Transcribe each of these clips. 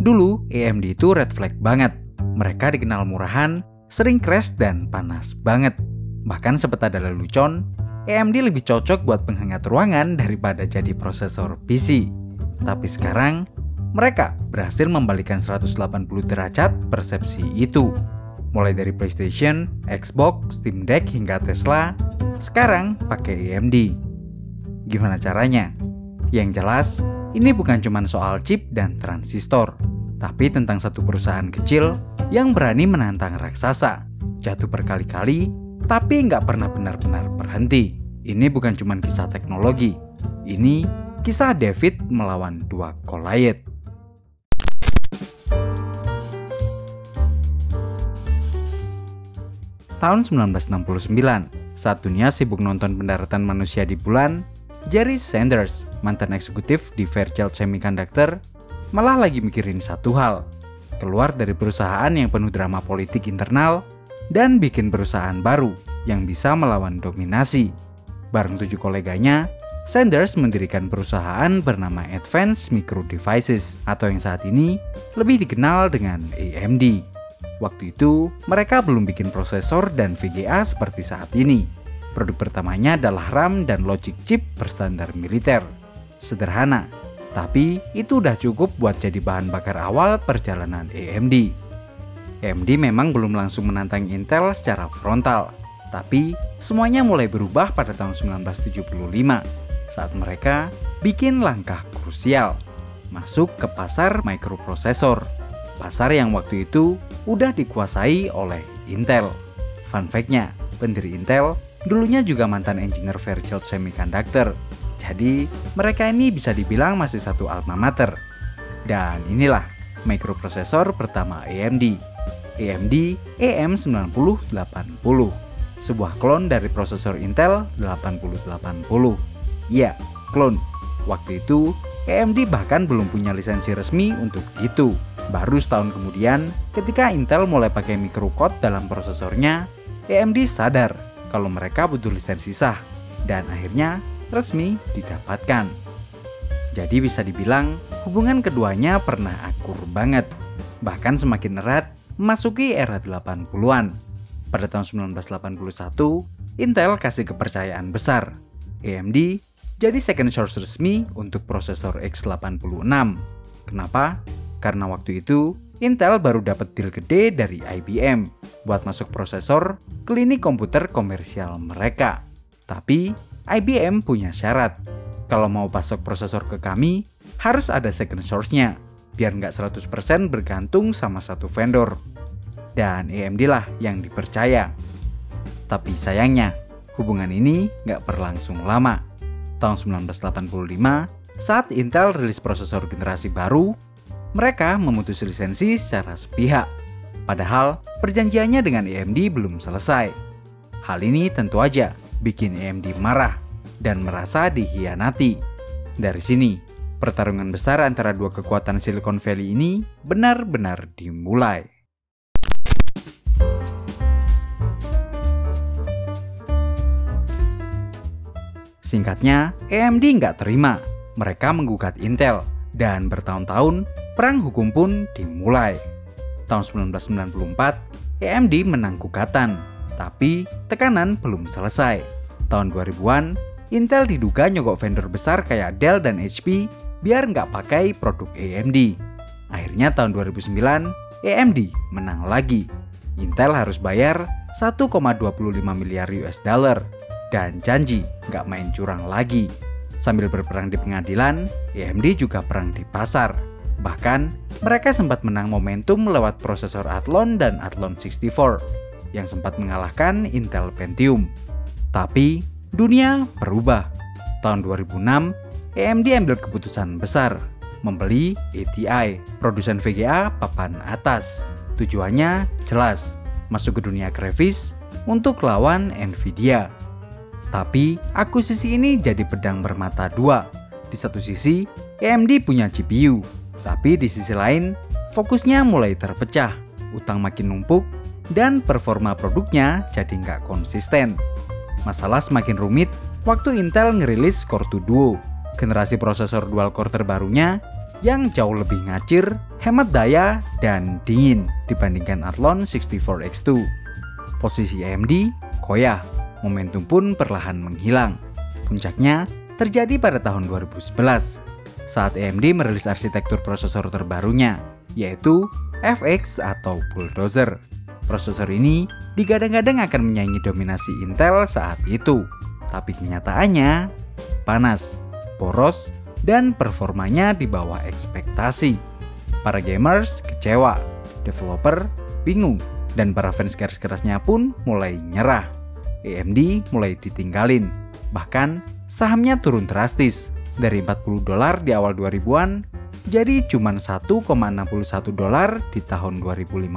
Dulu AMD itu red flag banget. Mereka dikenal murahan, sering crash dan panas banget. Bahkan sempat ada lelucon, AMD lebih cocok buat penghangat ruangan daripada jadi prosesor PC. Tapi sekarang, mereka berhasil membalikan 180 derajat persepsi itu. Mulai dari PlayStation, Xbox, Steam Deck hingga Tesla, sekarang pakai AMD. Gimana caranya? Yang jelas, ini bukan cuma soal chip dan transistor, tapi tentang satu perusahaan kecil yang berani menantang raksasa, jatuh berkali-kali, tapi nggak pernah benar-benar berhenti. Ini bukan cuma kisah teknologi, ini kisah David melawan dua Goliath. Tahun 1969, saat dunia sibuk nonton pendaratan manusia di bulan, Jerry Sanders, mantan eksekutif di Fairchild Semiconductor, malah lagi mikirin satu hal, keluar dari perusahaan yang penuh drama politik internal dan bikin perusahaan baru yang bisa melawan dominasi. Bareng 7 koleganya, Sanders mendirikan perusahaan bernama Advanced Micro Devices atau yang saat ini lebih dikenal dengan AMD. Waktu itu, mereka belum bikin prosesor dan VGA seperti saat ini. Produk pertamanya adalah RAM dan logic chip berstandar militer. Sederhana, tapi itu udah cukup buat jadi bahan bakar awal perjalanan AMD. AMD memang belum langsung menantang Intel secara frontal, tapi semuanya mulai berubah pada tahun 1975 saat mereka bikin langkah krusial, masuk ke pasar microprosesor, pasar yang waktu itu udah dikuasai oleh Intel. Fun fact-nya, pendiri Intel dulunya juga mantan engineer Fairchild Semiconductor. Jadi, mereka ini bisa dibilang masih satu alma mater. Dan inilah microprosesor pertama AMD. AMD AM9080. Sebuah klon dari prosesor Intel 8080. Iya, klon. Waktu itu, AMD bahkan belum punya lisensi resmi untuk itu. Baru setahun kemudian, ketika Intel mulai pakai microcode dalam prosesornya, AMD sadar kalau mereka butuh lisensi sah, dan akhirnya resmi didapatkan. Jadi bisa dibilang hubungan keduanya pernah akur banget, bahkan semakin erat memasuki era 80-an. Pada tahun 1981, Intel kasih kepercayaan besar. AMD jadi second source resmi untuk prosesor x86. Kenapa? Karena waktu itu Intel baru dapat deal gede dari IBM buat masuk prosesor ke lini komputer komersial mereka. Tapi IBM punya syarat, kalau mau pasok prosesor ke kami, harus ada second source-nya, biar nggak 100% bergantung sama satu vendor. Dan AMD lah yang dipercaya. Tapi sayangnya, hubungan ini nggak berlangsung lama. Tahun 1985, saat Intel rilis prosesor generasi baru, mereka memutus lisensi secara sepihak. Padahal, perjanjiannya dengan AMD belum selesai. Hal ini tentu aja bikin AMD marah dan merasa dikhianati. Dari sini, pertarungan besar antara dua kekuatan Silicon Valley ini benar-benar dimulai. Singkatnya, AMD nggak terima. Mereka menggugat Intel, dan bertahun-tahun perang hukum pun dimulai. Tahun 1994, AMD menang gugatan, tapi tekanan belum selesai. Tahun 2000-an, Intel diduga nyogok vendor besar kayak Dell dan HP biar nggak pakai produk AMD. Akhirnya tahun 2009, AMD menang lagi. Intel harus bayar 1,25 miliar US dollar dan janji nggak main curang lagi. Sambil berperang di pengadilan, AMD juga perang di pasar. Bahkan, mereka sempat menang momentum lewat prosesor Athlon dan Athlon 64 yang sempat mengalahkan Intel Pentium. Tapi, dunia berubah. Tahun 2006, AMD ambil keputusan besar, membeli ATI, produsen VGA papan atas. Tujuannya jelas, masuk ke dunia grafis untuk lawan Nvidia. Tapi, akuisisi ini jadi pedang bermata dua. Di satu sisi, AMD punya GPU, tapi di sisi lain, fokusnya mulai terpecah, utang makin numpuk, dan performa produknya jadi nggak konsisten. Masalah semakin rumit waktu Intel ngerilis Core 2 Duo, generasi prosesor dual core terbarunya yang jauh lebih ngacir, hemat daya, dan dingin dibandingkan Athlon 64X2. Posisi AMD koyah, momentum pun perlahan menghilang. Puncaknya terjadi pada tahun 2011 saat AMD merilis arsitektur prosesor terbarunya, yaitu FX atau Bulldozer. Prosesor ini digadang-gadang akan menyaingi dominasi Intel saat itu, tapi kenyataannya panas, boros, dan performanya di bawah ekspektasi. Para gamers kecewa, developer bingung, dan para fans garis kerasnya pun mulai nyerah. AMD mulai ditinggalin, bahkan sahamnya turun drastis dari $40 di awal 2000-an jadi cuma $1,61 di tahun 2015.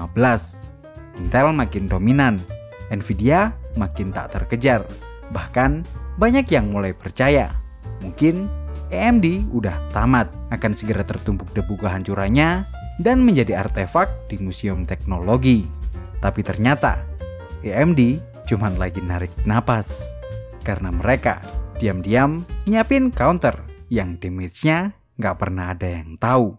Intel makin dominan, Nvidia makin tak terkejar. Bahkan banyak yang mulai percaya mungkin AMD udah tamat, akan segera tertumpuk debu kehancurannya dan menjadi artefak di museum teknologi. Tapi ternyata AMD cuman lagi narik napas karena mereka diam-diam nyiapin counter yang damage-nya nggak pernah ada yang tahu.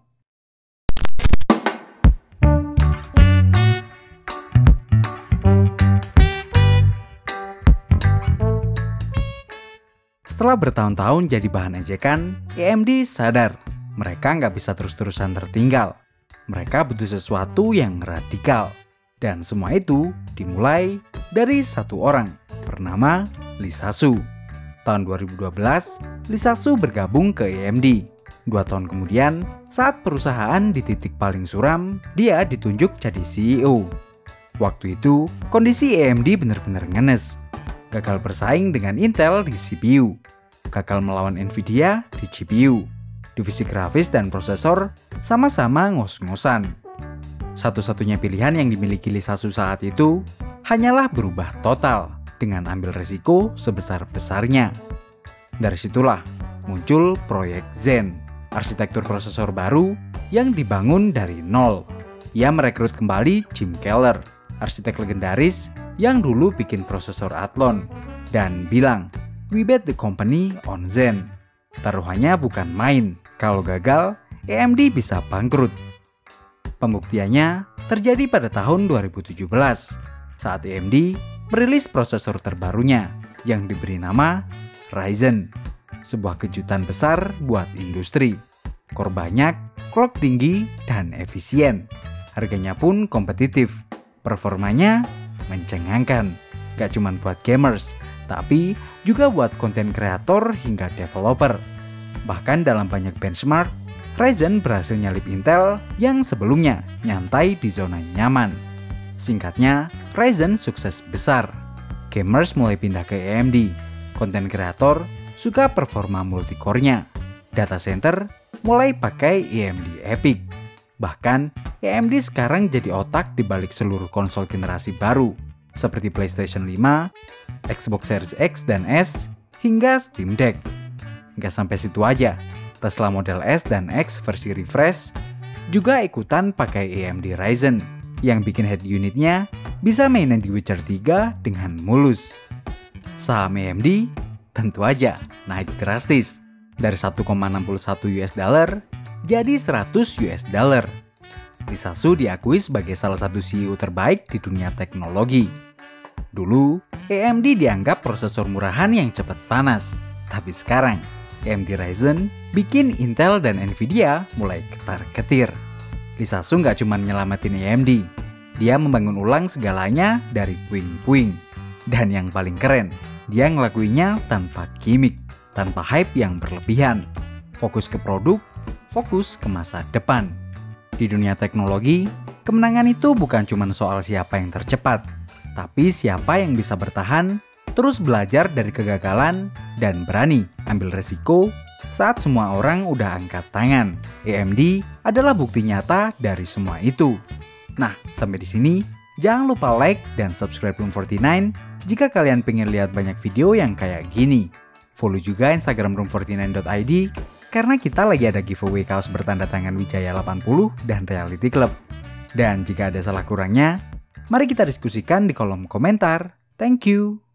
Setelah bertahun-tahun jadi bahan ejekan, AMD sadar mereka nggak bisa terus-terusan tertinggal. Mereka butuh sesuatu yang radikal. Dan semua itu dimulai dari satu orang bernama Lisa Su. Tahun 2012, Lisa Su bergabung ke AMD. 2 tahun kemudian, saat perusahaan di titik paling suram, dia ditunjuk jadi CEO. Waktu itu, kondisi AMD benar-benar ngenes. Gagal bersaing dengan Intel di CPU, gagal melawan Nvidia di GPU. Divisi grafis dan prosesor sama-sama ngos-ngosan. Satu-satunya pilihan yang dimiliki Lisa Su saat itu hanyalah berubah total dengan ambil resiko sebesar-besarnya. Dari situlah muncul proyek Zen, arsitektur prosesor baru yang dibangun dari nol. Ia merekrut kembali Jim Keller, arsitek legendaris yang dulu bikin prosesor Athlon, dan bilang, "We bet the company on Zen." Taruhannya bukan main, kalau gagal, AMD bisa bangkrut. Pembuktiannya terjadi pada tahun 2017 saat AMD merilis prosesor terbarunya yang diberi nama Ryzen. Sebuah kejutan besar buat industri. Core banyak, clock tinggi, dan efisien. Harganya pun kompetitif. Performanya mencengangkan. Gak cuma buat gamers, tapi juga buat konten kreator hingga developer. Bahkan dalam banyak benchmark, Ryzen berhasil nyalip Intel yang sebelumnya nyantai di zona nyaman. Singkatnya, Ryzen sukses besar. Gamers mulai pindah ke AMD. Konten kreator suka performa multicore-nya. Data center mulai pakai AMD EPYC. Bahkan, AMD sekarang jadi otak di balik seluruh konsol generasi baru, seperti PlayStation 5, Xbox Series X dan S, hingga Steam Deck. Nggak sampai situ aja, Tesla Model S dan X versi refresh juga ikutan pakai AMD Ryzen yang bikin head unitnya bisa mainin The Witcher 3 dengan mulus. Saham AMD tentu aja naik drastis dari $1,61 jadi $100. Lisa Su diakui sebagai salah satu CEO terbaik di dunia teknologi. Dulu, AMD dianggap prosesor murahan yang cepat panas, tapi sekarang AMD Ryzen bikin Intel dan Nvidia mulai ketar-ketir. Lisa Su nggak cuma nyelamatin AMD, dia membangun ulang segalanya dari puing-puing. Dan yang paling keren, dia ngelakuinnya tanpa gimmick, tanpa hype yang berlebihan. Fokus ke produk, fokus ke masa depan. Di dunia teknologi, kemenangan itu bukan cuma soal siapa yang tercepat, tapi siapa yang bisa bertahan, terus belajar dari kegagalan, dan berani ambil resiko saat semua orang udah angkat tangan. AMD adalah bukti nyata dari semua itu. Nah, sampai di sini, jangan lupa like dan subscribe Room49 jika kalian pengen lihat banyak video yang kayak gini. Follow juga Instagram room49.id karena kita lagi ada giveaway kaos bertanda tangan Wijaya 80 dan Reality Club. Dan jika ada salah kurangnya, mari kita diskusikan di kolom komentar. Thank you.